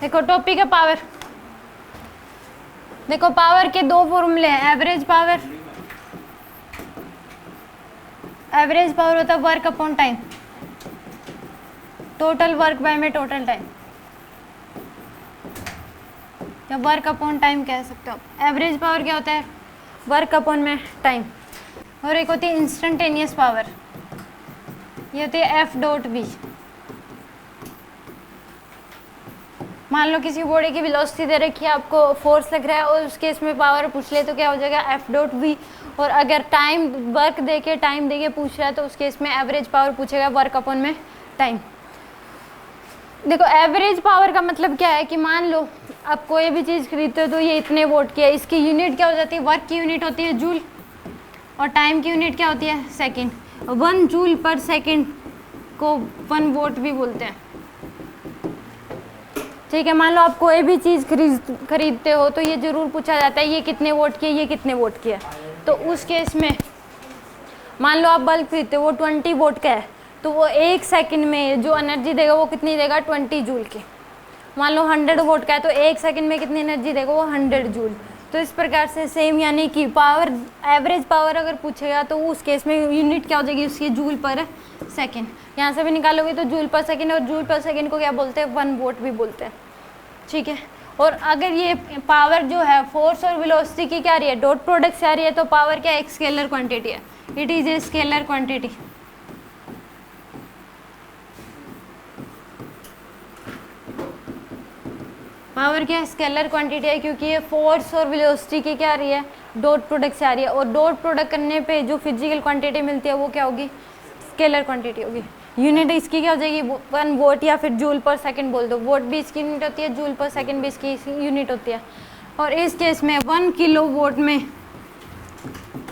देखो टॉपिक है पावर। देखो पावर के दो फॉर्मूले हैं, एवरेज पावर होता है work upon time, total work by में टोटल टाइम, या वर्क अपॉन टाइम कह सकते हो आप। एवरेज पावर क्या होता है, वर्क अपॉन में टाइम। और एक होती है इंस्टेंटेनियस पावर, ये होती है एफ डॉट वी। मान लो किसी बॉडी की वेलोसिटी दे रखी है, आपको फोर्स लग रहा है और उसके इसमें पावर पूछ ले तो क्या हो जाएगा, एफ डॉट वी। और अगर टाइम वर्क देके टाइम देके पूछ रहा है तो उसके इसमें एवरेज पावर पूछेगा वर्क अपॉन में टाइम। देखो एवरेज पावर का मतलब क्या है कि मान लो आप कोई भी चीज़ खरीदते हो तो ये इतने वोट की है, इसकी यूनिट क्या हो जाती है, वर्क की यूनिट होती है जूल, और टाइम की यूनिट क्या होती है, सेकेंड। 1 जूल पर सेकेंड को 1 वोट भी बोलते हैं। ठीक है, मान लो आप कोई भी चीज़ खरीदते हो तो ये जरूर पूछा जाता है ये कितने वोट की है, ये कितने वोट की है। तो उस केस में मान लो आप बल्ब खरीदते हो, वो 20 वोट का है, तो वो 1 सेकंड में जो एनर्जी देगा वो कितनी देगा, 20 जूल की। मान लो 100 वोट का है तो 1 सेकंड में कितनी एनर्जी देगा, वो 100 जूल। तो इस प्रकार से सेम, यानी कि पावर, एवरेज पावर अगर पूछेगा तो उस केस में यूनिट क्या हो जाएगी उसकी, जूल पर सेकेंड। यहाँ से भी निकालोगे तो जूल पर सेकेंड, और जूल पर सेकेंड को क्या बोलते हैं, 1 वोट भी बोलते हैं। ठीक है, और अगर ये पावर जो है फोर्स और वेलोसिटी की क्या आ रही है, डॉट प्रोडक्ट से आ रही है, तो पावर क्या एक स्केलर क्वांटिटी है, it is a scalar quantity. Power क्या स्केलर क्वांटिटी है, क्योंकि ये फोर्स और वेलोसिटी की क्या आ रही है, डॉट प्रोडक्ट से आ रही है, और डॉट प्रोडक्ट करने पे जो फिजिकल क्वांटिटी मिलती है वो क्या होगी, स्केलर क्वांटिटी होगी। यूनिट इसकी क्या हो जाएगी, 1 वोट या फिर जूल पर सेकंड बोल दो, वोट भी इसकी यूनिट होती है, जूल पर सेकंड भी इसकी यूनिट होती है। और इस केस में 1 किलो वोट में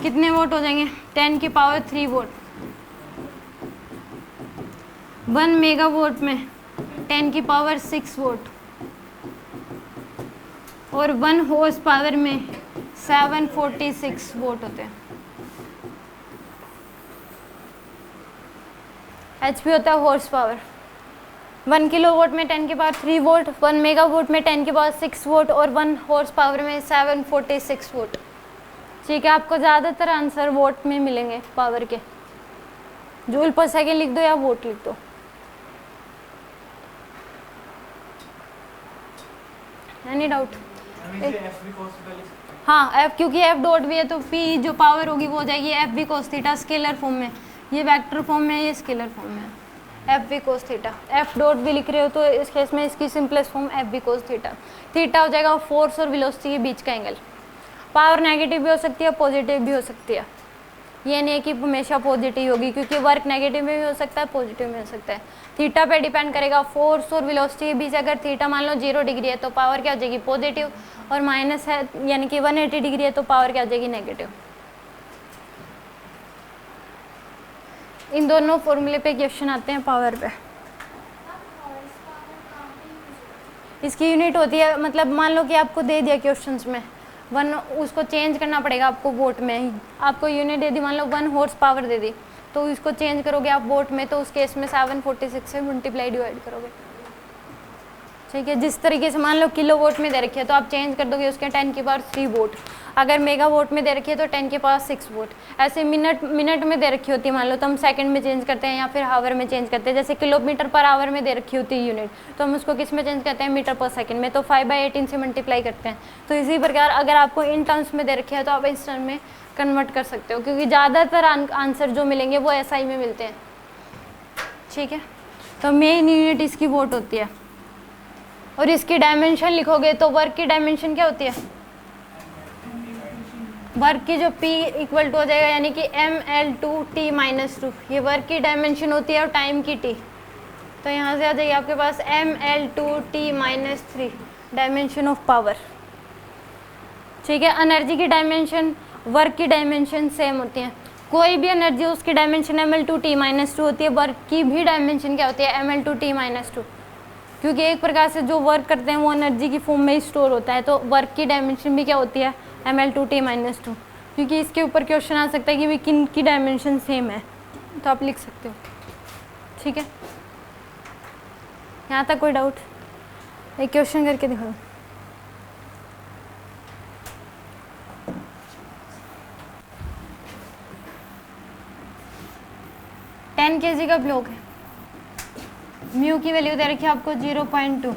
कितने वोट हो जाएंगे, 10 की पावर 3 वोट। 1 मेगा वोट में 10 की पावर 6 वोट, और 1 हॉर्स पावर में 746 वोट होते हैं। एचपी होता है हॉर्स पावर। 1 किलो वोट में 10 की पावर 3 वोट, 1 मेगा वोट में 10 की पावर 6 वोट, और 1 हॉर्स पावर में 746 वोट। ठीक है, आपको ज़्यादातर आंसर वोट में मिलेंगे पावर के, जूल पर सेकेंड लिख दो या वोट लिख दो। Any doubt? हाँ, एफ, क्योंकि एफ डॉट भी है तो पी जो पावर होगी वो हो जाएगी F V cos theta, scalar form में, ये वेक्टर फॉर्म में, ये स्केलर फॉर्म में, F V cos theta. F dot भी लिख रहे हो तो इस केस में इसकी simplest form F V cos theta. Theta हो जाएगा फोर्स और वेलोसिटी के बीच का एंगल। पावर नेगेटिव भी हो सकती है, पॉजिटिव भी हो सकती है, ये नहीं है कि हमेशा पॉजिटिव होगी, क्योंकि वर्क नेगेटिव में भी हो सकता है, पॉजिटिव में हो सकता है। थीटा पे डिपेंड करेगा फोर्स और वेलोसिटी के बीच। अगर थीटा मान लो 0 डिग्री है तो पावर क्या हो जाएगी, पॉजिटिव, और माइनस है यानी कि 180 डिग्री है तो पावर क्या हो जाएगी, नेगेटिव। इन दोनों फॉर्मूले पे क्वेश्चन आते हैं पावर पे। इसकी यूनिट होती है, मतलब मान लो कि आपको दे दिया क्वेश्चंस में 1, उसको चेंज करना पड़ेगा आपको वोट में। आपको यूनिट दे दी, मान लो 1 हॉर्स पावर दे दी, तो इसको चेंज करोगे आप वोट में, तो उस केस में 746 से मल्टीप्लाई डिवाइड करोगे। ठीक है, जिस तरीके से मान लो किलो वोट में दे रखी है तो आप चेंज कर दोगे उसके 10 की पावर 3 वोट। अगर मेगा वोट में दे रखी है तो 10 की पावर 6 वोट। ऐसे मिनट में दे रखी होती है, मान लो तो हम सेकंड में चेंज करते हैं या फिर हावर में चेंज करते हैं। जैसे किलोमीटर पर आवर में दे रखी होती है यूनिट, तो हम उसको किस में चेंज करते हैं, मीटर पर सेकंड में, तो 5/18 से मल्टीप्लाई करते हैं। तो इसी प्रकार अगर आपको इन टर्म्स में दे रखे हैं तो आप इस टर्म में कन्वर्ट कर सकते हो, क्योंकि ज़्यादातर आंसर जो मिलेंगे वो SI में मिलते हैं। ठीक है, तो मेन यूनिट इसकी वोट होती है। और इसकी डायमेंशन लिखोगे तो वर्क की डायमेंशन क्या होती है, वर्क की जो P इक्वल टू हो जाएगा, यानी कि mL2T-2, ये वर्क की डायमेंशन होती है, और टाइम की T, तो यहाँ से आ जाएगी आपके पास mL2T-3 डायमेंशन ऑफ पावर। ठीक है, एनर्जी की डायमेंशन, वर्क की डायमेंशन सेम होती है। कोई भी एनर्जी उसकी डायमेंशन mL2T-2 होती है, वर्क की भी डायमेंशन क्या होती है, mL2T-2, क्योंकि एक प्रकार से जो वर्क करते हैं वो एनर्जी की फॉर्म में ही स्टोर होता है, तो वर्क की डायमेंशन भी क्या होती है, mL2T-2, क्योंकि इसके ऊपर क्वेश्चन आ सकता है कि भी किन की डायमेंशन सेम है, तो आप लिख सकते हो। ठीक है, यहाँ तक कोई डाउट? एक क्वेश्चन करके दिखाओ। टेन kg का ब्लॉक है, म्यू की वैल्यू दे रखी है आपको 0.2,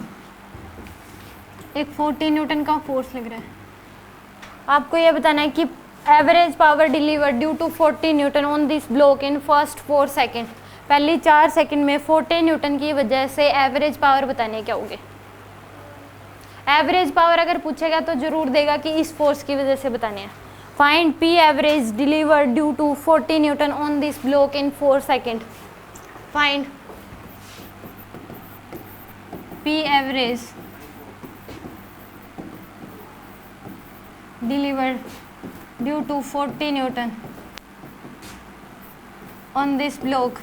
एक 40 न्यूटन का फोर्स लग रहा है। आपको ये बताना है कि average power delivered due to 40 newton on this block in first 4 second. पहली 4 सेकेंड में 40 न्यूटन की वजह से एवरेज पावर बताने क्या होगे। एवरेज पावर अगर पूछेगा तो जरूर देगा कि इस फोर्स की वजह से बताने हैं। Find P average delivered due to 40 newton on this block in 4 second. Find P average delivered due to 40 newton on this block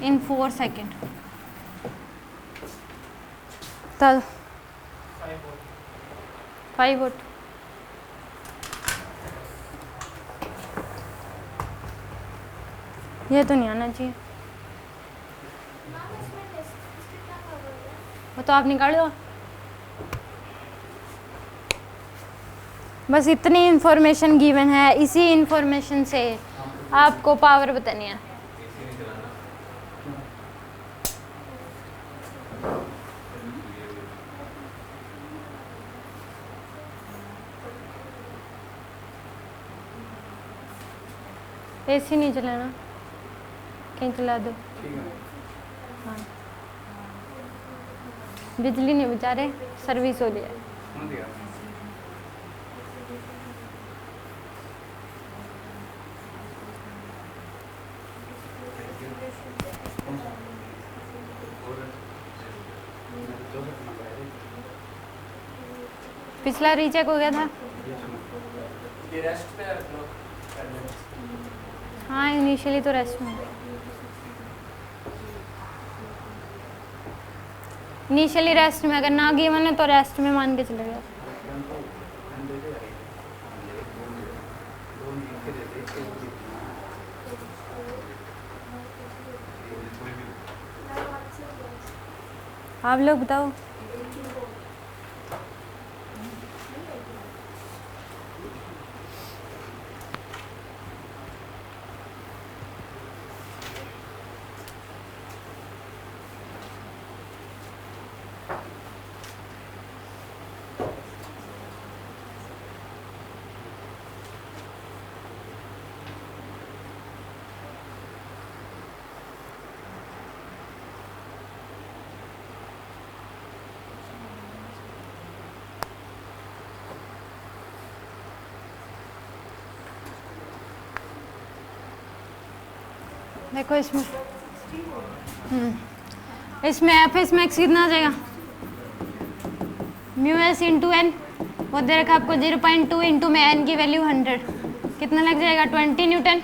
in 4 second. तब 5 वोट। ये तो नहीं आना चाहिए, वो तो आप निकाल दो। बस इतनी इंफॉर्मेशन गिवन है, इसी इंफॉर्मेशन से आपको पावर बतानी है। एसी नहीं चलाना, कहीं चला दो। हाँ, बिजली नहीं बचा रहे, सर्विस हो रही है। पिछला रीचेक हो गया था। हाँ, इनिशियली तो रेस्ट में, इनिशियली रेस्ट में, अगर ना गिवन है तो रेस्ट में मान के चले गया। आप लोग बताओ। देखो इसमें इसमें एफ एस मैक्स कितना आ जाएगा, म्यू एस इंटू एन, वो दे रखा आपको 0.2 इंटू में एन की वैल्यू 100, कितना लग जाएगा 20 न्यूटन।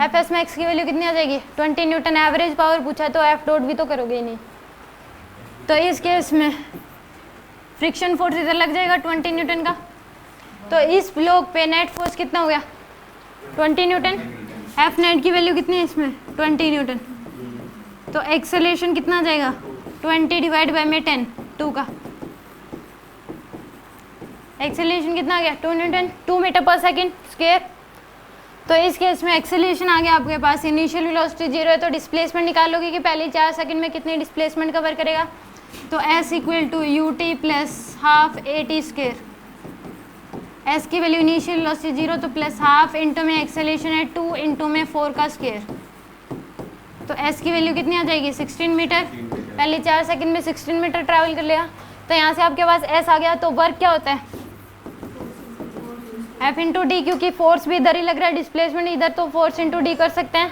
एफ एस मैक्स की वैल्यू कितनी आ जाएगी 20 न्यूटन। एवरेज पावर पूछा है तो एफ डॉट भी तो करोगे ही नहीं। तो इस केस में फ्रिक्शन फोर्स इधर लग जाएगा 20 न्यूटन का। तो इस ब्लॉक पे नेट फोर्स कितना हो गया 20 न्यूटन। एफ नेट की वैल्यू कितनी है इसमें 20 न्यूटन। तो एक्सेलरेशन कितना आ जाएगा 20 डिवाइड बाई में 10 2 का एक्सेलरेशन कितना आ गया 2 न्यूटन 2 मीटर पर सेकेंड स्क्वायर। तो इस केस में एक्सेलरेशन आ गया आपके पास। इनिशियल वेलोसिटी 0 है तो डिस्प्लेसमेंट निकालोगे कि पहले 4 सेकंड में कितनी डिस्प्लेसमेंट कवर करेगा। तो s equal to U T plus half A T square. S की वैल्यू इनिशियल वेलोसिटी 0 तो प्लस हाफ इंटू में एक्सेलरेशन है 2 इंटू में 4 का स्क्वायर। तो s की वैल्यू कितनी आ जाएगी 16 मीटर। पहले 4 सेकंड में 16 मीटर ट्रैवल कर लिया। तो यहाँ से आपके पास s आ गया। तो वर्क क्या होता है F इंटू डी, क्योंकि फोर्स भी इधर ही लग रहा है, डिस्प्लेसमेंट इधर, तो फोर्स इंटू डी कर सकते हैं।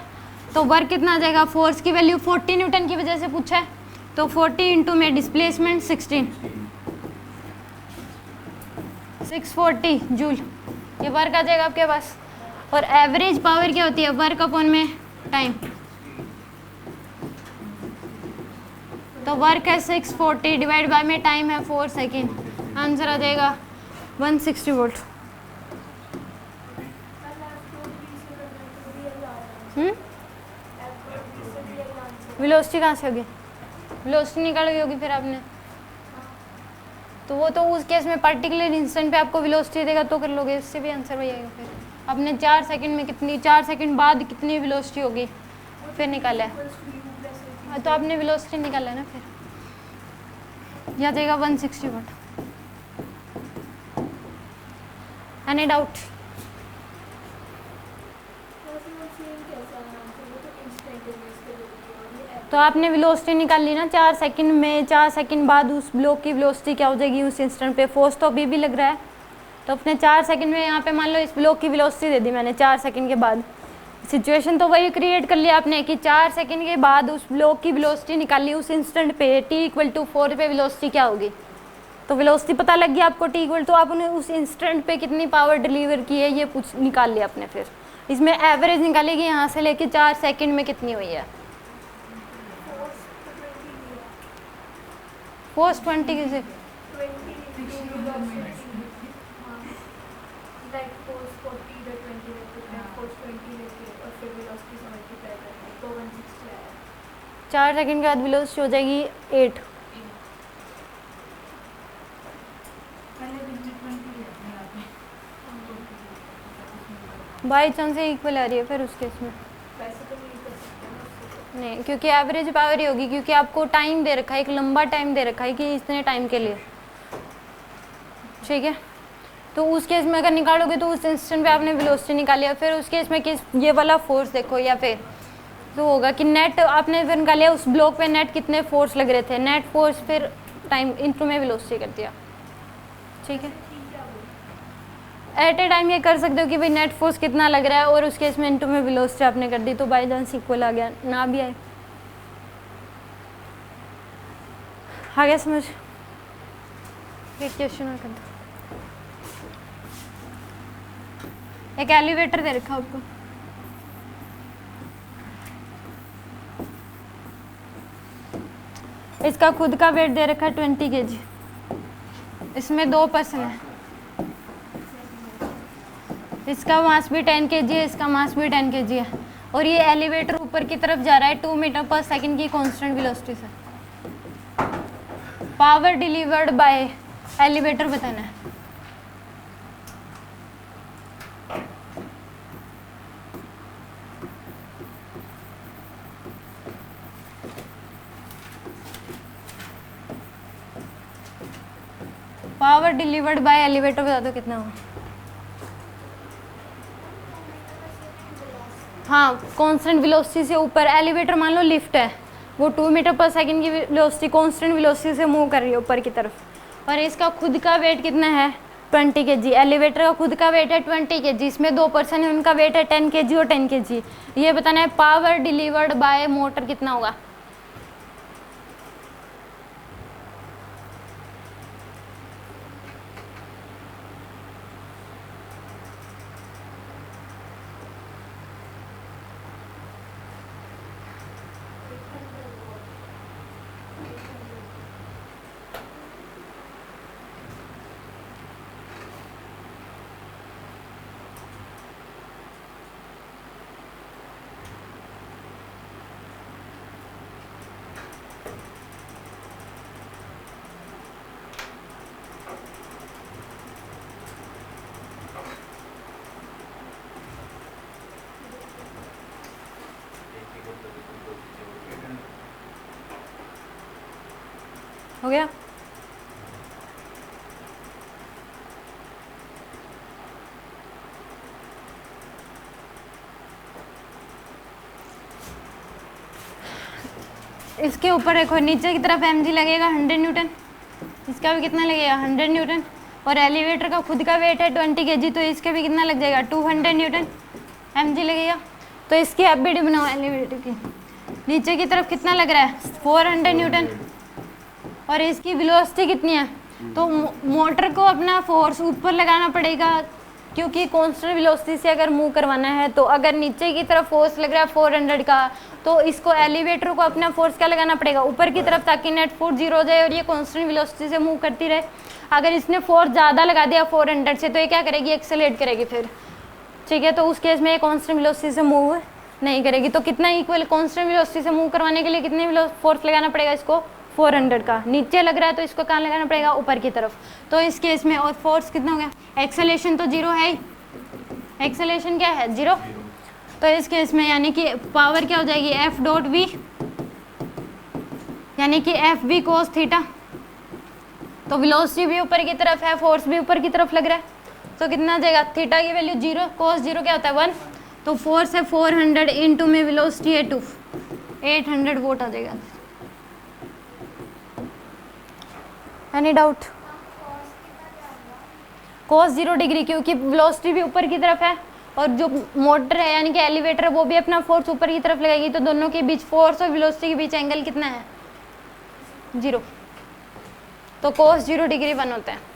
तो वर्क कितना आ जाएगा, फोर्स की वैल्यू 40 न्यूटन की वजह से पूछा है तो 40 इंटू में डिस्प्लेसमेंट 16 640 जूल, ये वर्क आ जाएगा आपके पास। और एवरेज पावर क्या होती है, वर्क अपॉन में टाइम। तो वर्क है 640 डिवाइड बाय में टाइम है 4 सेकेंड। आंसर आ जाएगा 160 वोल्ट। वेलोसिटी कहाँ से होगी वेलोसिटी निकाली होगी फिर आपने, तो वो तो उस केस में पर्टिकुलर इंस्टेंट पे आपको वेलोसिटी देगा तो कर लोगे, इससे भी आंसर वही आएगा। फिर आपने 4 सेकंड में कितनी, 4 सेकंड बाद कितनी वेलोसिटी होगी फिर निकाला है, तो आपने वेलोसिटी निकाला है ना, फिर यह जाएगा 160 वाट। Any doubt? तो आपने वेलोसिटी निकाल ली ना 4 सेकंड में, 4 सेकंड बाद उस ब्लॉक की वेलोसिटी क्या हो जाएगी उस इंस्टेंट पे, फोर्स तो अभी भी लग रहा है, तो अपने 4 सेकंड में यहाँ पे मान लो इस ब्लॉक की वेलोसिटी दे दी मैंने 4 सेकंड के बाद। सिचुएशन तो वही क्रिएट कर लिया आपने कि 4 सेकंड के बाद उस ब्लॉक की वेलोसिटी निकाली उस इंस्टेंट पे, t=4 पे वेलोसिटी क्या होगी, तो वेलोसिटी पता लग गया आपको t= तो आपने उस इंस्टेंट पे कितनी पावर डिलीवर की है ये पूछ निकाल लिया आपने। फिर इसमें एवरेज निकालेगी यहाँ से लेके 4 सेकंड में कितनी हुई है। फोर्स 20 किसे, चार सेकंड के बाद वेलोसिटी हो जाएगी 8। बाई चांस से इक्वल आ रही है फिर उस केस में नहीं, क्योंकि एवरेज पावर ही होगी, क्योंकि आपको टाइम दे रखा है, एक लंबा टाइम दे रखा है कि इतने टाइम के लिए, ठीक है। तो उस केस में अगर निकालोगे तो उस इंस्टेंट पे आपने वेलोसिटी निकाली है, फिर उस केस में किस ये वाला फोर्स देखो, या फिर तो होगा कि नेट आपने फिर निकालिया उस ब्लॉक पे नेट कितने फोर्स लग रहे थे, नेट फोर्स फिर टाइम इनटू में वेलोसिटी कर दिया, ठीक है। एट ए टाइम ये कर सकते हो कि भाई नेट फोर्स कितना लग रहा है और उस केस में इनटू में वेलोसिटी आपने कर दी, तो बाई चांस इक्वल आ गया, ना भी आए आ गया समझ। एक क्वेश्चन और कर दो। एक एलिवेटर दे रखा आपको, इसका खुद का वेट दे रखा है 20 kg, इसमें 2 पर्सन है, इसका मास भी 10 kg है, इसका मास भी 10 kg है, और ये एलिवेटर ऊपर की तरफ जा रहा है 2 मीटर पर सेकंड की कांस्टेंट वेलोसिटी से। पावर डिलीवर्ड बाय एलिवेटर बताना है। पावर डिलीवर्ड बाय एलिवेटर बता दो कितना हो। हाँ, कांस्टेंट वेलोसिटी से ऊपर एलिवेटर मान लो लिफ्ट है, वो 2 मीटर पर सेकंड की वेलोसिटी कांस्टेंट वेलोसिटी से मूव कर रही है ऊपर की तरफ, और इसका खुद का वेट कितना है 20 kg। एलिवेटर का खुद का वेट है 20 kg, इसमें 2 पर्सन है, उनका वेट है 10 kg और 10 kg। ये बताना है पावर डिलीवर्ड बाय मोटर कितना होगा। हो गया। इसके ऊपर देखो नीचे की तरफ mg लगेगा 100 न्यूटन, इसका भी कितना लगेगा 100 न्यूटन, और एलिवेटर का खुद का वेट है 20 kg, तो इसका भी कितना लग जाएगा 200 न्यूटन mg लगेगा। तो इसकी एफबीडी बनाओ एलिवेटर की, नीचे की तरफ कितना लग रहा है 400 न्यूटन, और इसकी वेलोसिटी कितनी है, तो मोटर को अपना फोर्स ऊपर लगाना पड़ेगा, क्योंकि कांस्टेंट वेलोसिटी से अगर मूव करवाना है, तो अगर नीचे की तरफ फोर्स लग रहा है 400 का, तो इसको एलिवेटर को अपना फोर्स क्या लगाना पड़ेगा ऊपर की तरफ, ताकि नेट फोर्स 0 हो जाए और ये कांस्टेंट वेलोसिटी से मूव करती रहे। अगर इसने फोर्स ज़्यादा लगा दिया 400 से, तो ये क्या करेगी एक्सेलरेट करेगी फिर, ठीक है। तो उस केस में ये कांस्टेंट वेलोसिटी से मूव नहीं करेगी। तो कितना इक्वल कांस्टेंट वेलोसिटी से मूव करवाने के लिए कितने फोर्स लगाना पड़ेगा इसको, 400 का। नीचे लग रहा है तो इसको कहाँ लगाना पड़ेगा, ऊपर की तरफ। तो इस केस में और फोर्स कितना हो गया, एक्सेलेरेशन तो 0 है ही, एक्सेलेरेशन क्या है 0। तो इस केस में यानी कि पावर क्या हो जाएगी, एफ डॉट वी, यानी कि एफ वी कोस थीटा। तो वेलोसिटी भी ऊपर की तरफ है, फोर्स भी ऊपर की तरफ लग रहा है, तो कितना आ जाएगा, थीटा की वैल्यू 0, कोस 0 क्या होता है 1, तो फोर्स है 400 इंटू में वेलोसिटी है 2, 800 वोट आ जाएगा। Any doubt. कोस 0 डिग्री, क्योंकि वेलोसिटी भी ऊपर की तरफ है और जो मोटर है यानी कि एलिवेटर है वो भी अपना फोर्स ऊपर की तरफ लगाएगी, तो दोनों के बीच फोर्स और वेलोसिटी के बीच एंगल कितना है 0, तो कोस 0 डिग्री 1 होता है।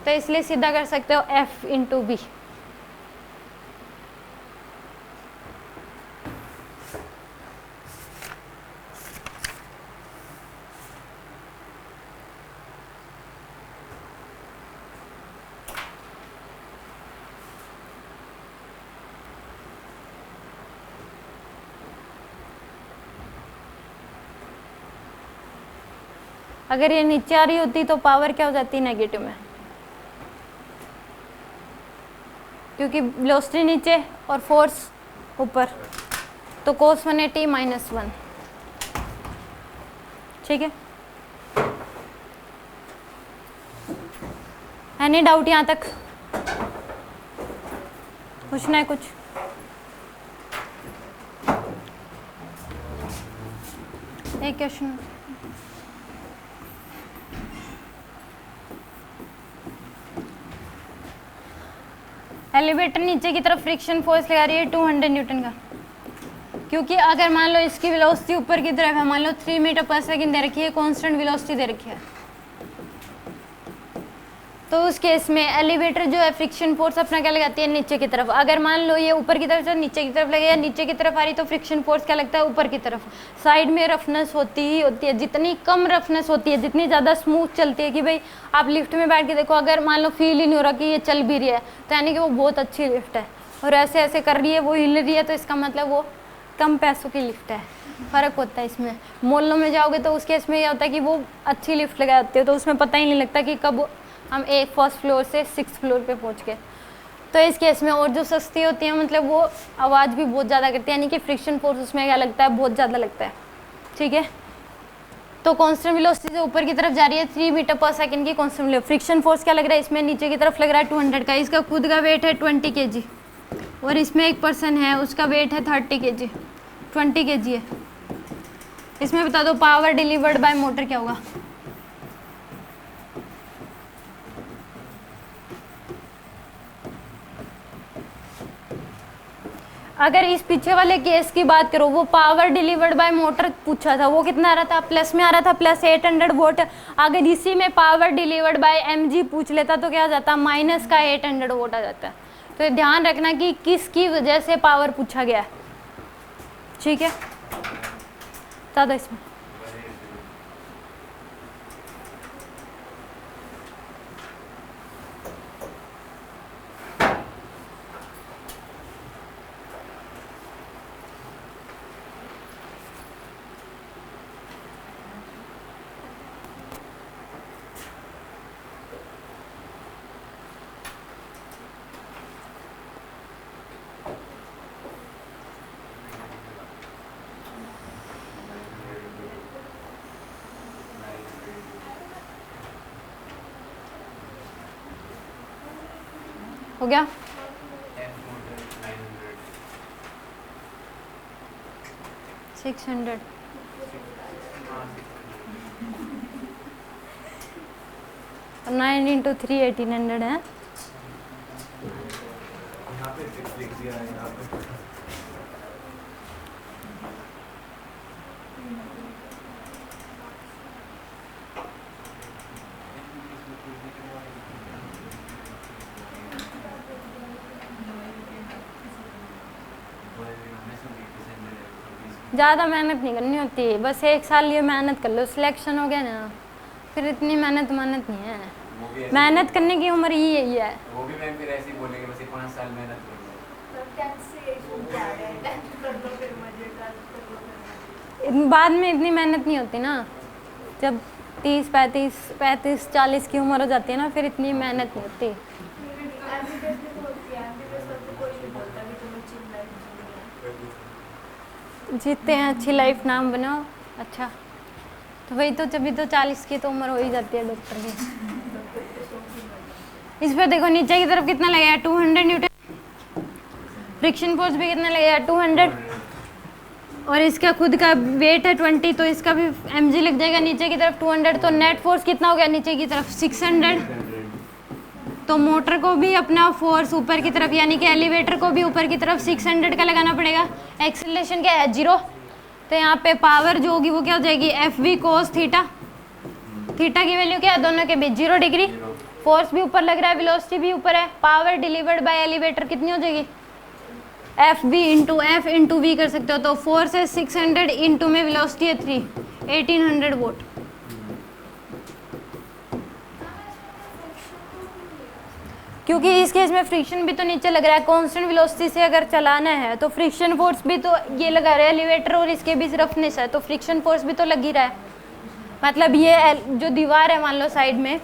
तो इसलिए सीधा कर सकते हो एफ इंटू बी। अगर ये नीचे आ रही होती तो पावर क्या हो जाती नेगेटिव में, क्योंकि वेलोसिटी नीचे और फोर्स ऊपर, तो कोस 180 माइनस 1। ठीक है, एनी डाउट यहाँ तक, पूछना है कुछ। एक क्वेश्चन, एलिवेटर नीचे की तरफ फ्रिक्शन फोर्स लगा रही है 200 न्यूटन का, क्योंकि अगर मान लो इसकी वेलोसिटी ऊपर की तरफ है, मान लो 3 मीटर पर सेकंड दे रखी है, कांस्टेंट वेलोसिटी दे रखी है, तो उस केस में एलिवेटर जो है फ्रिक्शन फोर्स अपना क्या लगाती है नीचे की तरफ। अगर मान लो ये ऊपर की तरफ से नीचे की तरफ लगे या नीचे की तरफ आ रही तो फ्रिक्शन फोर्स क्या लगता है ऊपर की तरफ। साइड में रफनेस होती ही होती है, जितनी कम रफनेस होती है, जितनी ज़्यादा स्मूथ चलती है कि भाई आप लिफ्ट में बैठ के देखो, अगर मान लो फील ही नहीं हो रहा कि ये चल भी रही है तो यानी कि वो बहुत अच्छी लिफ्ट है, और ऐसे ऐसे कर रही है वो हिल रही है तो इसका मतलब वो कम पैसों की लिफ्ट है। फ़र्क होता है इसमें। मॉलों में जाओगे तो उस केस में ये होता है कि वो अच्छी लिफ्ट लगा देती है तो उसमें पता ही नहीं लगता कि कब हम एक फर्स्ट फ्लोर से 6th फ्लोर पे पहुंच गए। तो इस केस में और जो सस्ती होती है मतलब वो आवाज़ भी बहुत ज़्यादा करती है, यानी कि फ्रिक्शन फोर्स उसमें क्या लगता है बहुत ज़्यादा लगता है। ठीक है, तो कांस्टेंट वेलोसिटी से ऊपर की तरफ जा रही है 3 मीटर पर सेकंड की कांस्टेंट वेलोसिटी। फ्रिक्शन फोर्स क्या लग रहा है इसमें नीचे की तरफ लग रहा है 200 का, इसका खुद का वेट है 20 kg और इसमें एक पर्सन है उसका वेट है 30 kg, 20 kg है। इसमें बता दो पावर डिलीवर्ड बाय मोटर क्या होगा। अगर इस पीछे वाले केस की बात करो, वो पावर डिलीवर्ड बाय मोटर पूछा था, वो कितना आ रहा था प्लस में आ रहा था, प्लस 800 वोट। अगर इसी में पावर डिलीवर्ड बाय mg पूछ लेता तो क्या आ जाता, माइनस का 800 वोट आ जाता है। तो ध्यान रखना कि किसकी वजह से पावर पूछा गया है। ठीक है, बता दो इसमें। हो गया, 600 9 इंटू 3 1800 है। ज़्यादा मेहनत नहीं करनी होती, बस 1 साल ये मेहनत कर लो, सिलेक्शन हो गया ना, फिर इतनी मेहनत नहीं है। मेहनत करने की उम्र यही है। वो भी मैम फिर ऐसे ही बोलेंगे बस 5 साल मेहनत करो। बाद में इतनी मेहनत नहीं होती ना, जब 30, 35, 40 की उम्र हो जाती है ना, फिर इतनी मेहनत नहीं होती। जीते हैं अच्छी लाइफ, नाम बनाओ अच्छा। तो वही तो, जब भी तो 40 की तो उम्र हो ही जाती है डॉक्टर की। इस पर देखो नीचे की तरफ कितना लगेगा, 200 न्यूटन। फ्रिक्शन फोर्स भी कितना लगेगा, 200। और इसका खुद का वेट है 20, तो इसका भी mg लग जाएगा नीचे की तरफ 200। तो नेट फोर्स कितना हो गया नीचे की तरफ, 600। तो मोटर को भी अपना फोर्स ऊपर की तरफ, यानी कि एलिवेटर को भी ऊपर की तरफ 600 का लगाना पड़ेगा। एक्सेलरेशन क्या है, 0। तो यहाँ पे पावर जो होगी वो क्या हो जाएगी, F V cos theta. Theta की वैल्यू क्या है, दोनों के बीच 0 डिग्री। फोर्स भी ऊपर लग रहा है, वेलोसिटी भी ऊपर है। पावर डिलीवर्ड बाय एलिवेटर कितनी हो जाएगी, F B into F into V कर सकते हो। तो फोर्स है 600 इंटू में वेलोसिटी है 3, 1800 वोट। क्योंकि इस केस में फ्रिक्शन भी तो नीचे लग रहा है, कांस्टेंट वेलोसिटी से अगर चलाना है तो फ्रिक्शन फोर्स भी तो ये लगा रहा है एलिवेटर, और इसके बीच रफनेस है, तो फ्रिक्शन फोर्स भी तो लग ही रहा है। मतलब ये जो दीवार है, मान लो साइड में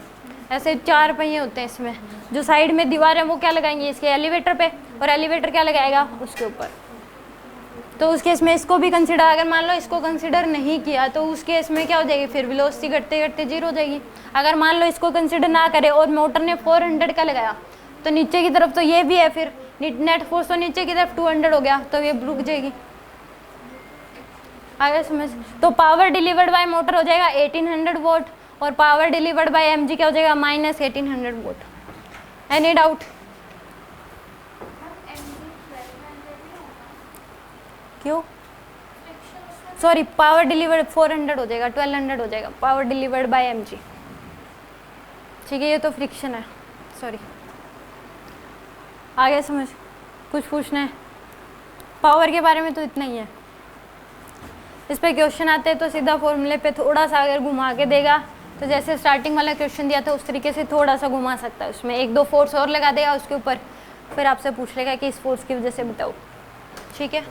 ऐसे 4 पहिए होते हैं इसमें, जो साइड में दीवार है वो क्या लगाएंगे, इसके एलिवेटर पे, और एलिवेटर क्या लगाएगा उसके ऊपर। तो उस केस में इसको भी कंसिडर, अगर मान लो इसको कंसिडर नहीं किया तो उस केस में क्या हो जाएगी, फिर वेलोसिटी घटते घटते 0 हो जाएगी। अगर मान लो इसको कंसिडर ना करे और मोटर ने 400 का लगाया, तो नीचे की तरफ तो ये भी है, फिर नेट फोर्स तो नीचे की तरफ 200 हो गया, तो ये रुक जाएगी। आगे समझ। तो पावर डिलीवर्ड बाय मोटर हो जाएगा 1800 वोट, और पावर डिलीवर्ड बाय mg क्या हो जाएगा, -1800 वोट। Any doubt? क्यों, सॉरी, पावर डिलीवर्ड 400 हो जाएगा, 1200 हो जाएगा पावर डिलीवर्ड बाय mg। ठीक है, ये तो फ्रिक्शन है, सॉरी। आगे समझ, कुछ पूछना है? पावर के बारे में तो इतना ही है। इस पे क्वेश्चन आते हैं तो सीधा फॉर्मूले पे थोड़ा सा अगर घुमा के देगा, तो जैसे स्टार्टिंग वाला क्वेश्चन दिया था उस तरीके से थोड़ा सा घुमा सकता है, उसमें 1-2 फोर्स और लगा देगा उसके ऊपर, फिर आपसे पूछ लेगा कि इस फोर्स की वजह से बताओ। ठीक है।